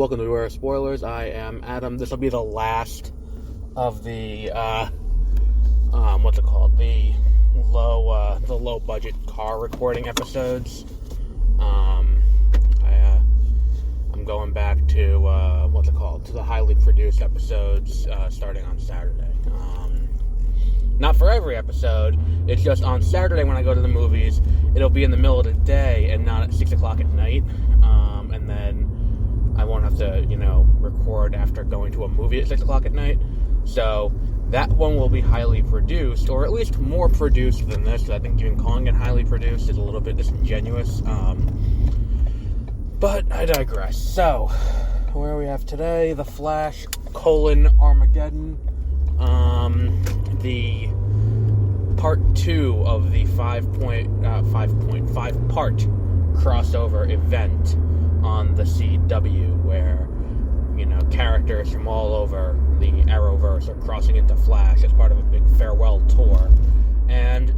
Welcome to Beware of Spoilers. I am Adam. This will be the last of the, the low budget car recording episodes. I'm going back to, to the highly produced episodes, starting on Saturday. Not for every episode, it's just on Saturday when I go to the movies, it'll be in the middle of the day and not at 6 o'clock at night, and then I won't have to, record after going to a movie at 6 o'clock at night. So that one will be highly produced, or at least more produced than this. I think even calling it highly produced is a little bit disingenuous. But I digress. So, where we have today, The Flash, Armageddon. The part 2 of the 5.5 part crossover event on the CW, where, characters from all over the Arrowverse are crossing into Flash as part of a big farewell tour. And,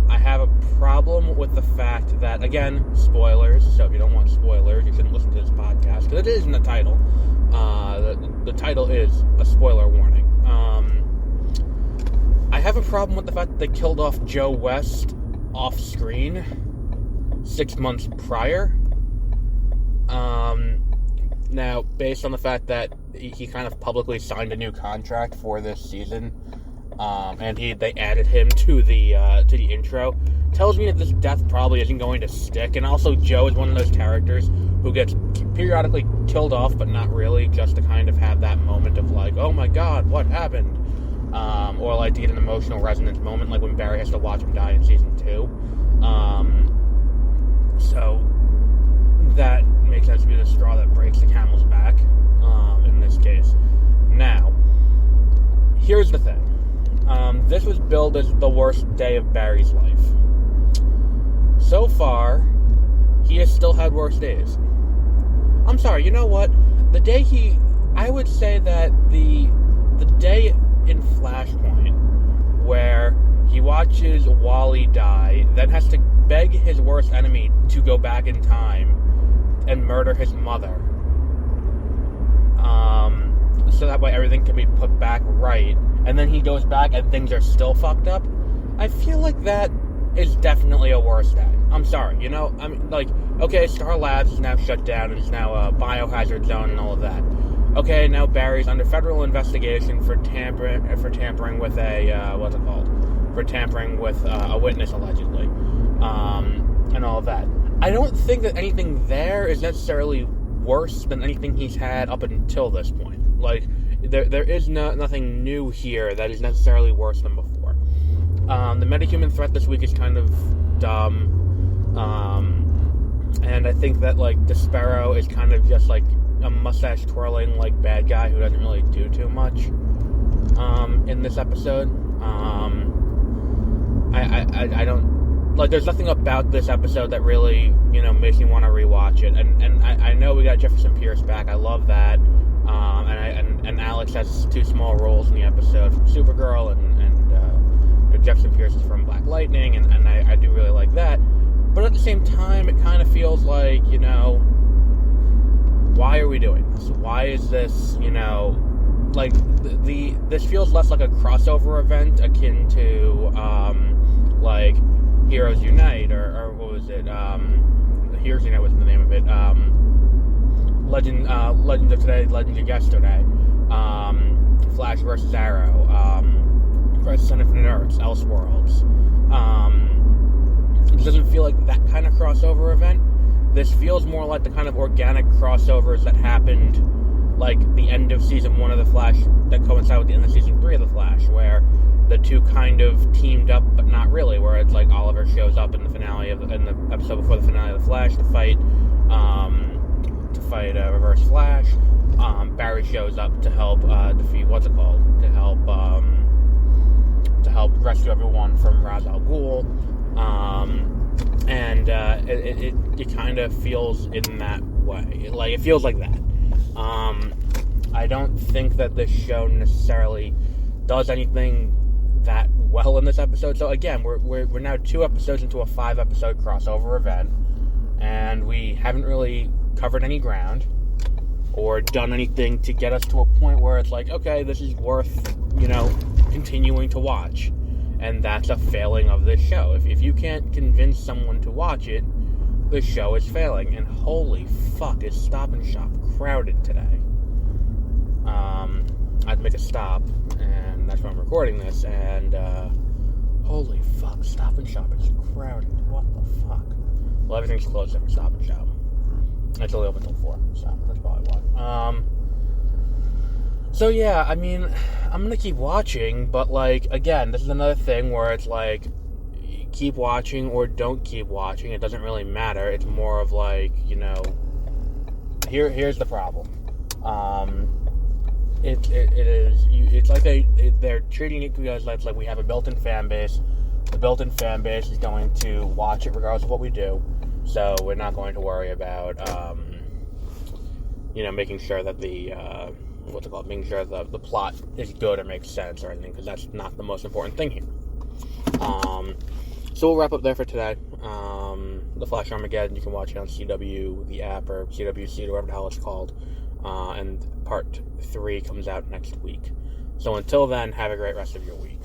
I have a problem with the fact that, again, spoilers, so if you don't want spoilers, you shouldn't listen to this podcast, because it is in the title. The title is a spoiler warning. I have a problem with the fact that they killed off Joe West off-screen 6 months prior. Now, based on the fact that he kind of publicly signed a new contract for this season, and they added him to the intro, tells me that this death probably isn't going to stick. And also, Joe is one of those characters who gets periodically killed off, but not really, just to kind of have that moment of like, oh my god, what happened? Or like to get an emotional resonance moment, like when Barry has to watch him die in season 2. So that makes sense to be the straw that breaks the camel's back, in this case. Now, here's the thing. This was billed as the worst day of Barry's life. So far, he has still had worse days. I'm sorry, you know what? I would say that the day in Flashpoint where he watches Wally die, then has to beg his worst enemy to go back in time and murder his mother, so that way everything can be put back right, and then he goes back and things are still fucked up. I feel like that is definitely a worse day. I'm sorry, okay, Star Labs is now shut down, and it's now a biohazard zone and all of that. Okay, now Barry's under federal investigation for tampering with a witness, allegedly, and all of that. I don't think that anything there is necessarily worse than anything he's had up until this point. Like, there is nothing new here that is necessarily worse than before. The metahuman threat this week is kind of dumb, and I think that, Despero is kind of just, a mustache-twirling, bad guy who doesn't really do too much, in this episode. I don't... there's nothing about this episode that really, makes me want to rewatch it. And I know we got Jefferson Pierce back. I love that. And Alex has 2 small roles in the episode from Supergirl, and Jefferson Pierce is from Black Lightning, and I do really like that. But at the same time, it kind of feels like, why are we doing this? Why is this, this feels less like a crossover event akin to, Heroes Unite, or what was it? Heroes Unite was the name of it. Legends of Today, Legends of Yesterday. Flash versus Arrow. Crisis on Infinite Earths, Elseworlds. It doesn't feel like that kind of crossover event. This feels more like the kind of organic crossovers that happened, the end of season 1 of The Flash, that coincide with the end of season 3 of The Flash, where the two kind of teamed up, but not really, where it's Oliver shows up in the episode before the finale of The Flash to fight Reverse Flash. Barry shows up to help defeat to help rescue everyone from Ra's al Ghul. And it kind of feels in that way. It feels like that. I don't think that this show necessarily does anything that well in this episode. So again, we're now 2 episodes into a 5-episode crossover event, and we haven't really covered any ground or done anything to get us to a point where it's like, okay, this is worth, continuing to watch. And that's a failing of this show. If you can't convince someone to watch it, the show is failing. And holy fuck, is Stop and Shop crowded today. I had to make a stop, and that's why I'm recording this, and holy fuck, Stop and Shop is crowded. What the fuck? Well, everything's closed except for Stop and Shop. It's only open until 4, so that's probably why. So yeah, I mean, I'm gonna keep watching, but again, this is another thing where it's keep watching or don't keep watching. It doesn't really matter. It's more of here's the problem. It's like they're treating it because it's like we have a built-in fan base. The built-in fan base is going to watch it regardless of what we do. So we're not going to worry about, making sure that making sure the plot is good or makes sense or anything, because that's not the most important thing here. So we'll wrap up there for today. The Flash Armageddon, you can watch it on CW, the app, or CWC, whatever the hell it's called. And part 3 comes out next week. So until then, have a great rest of your week.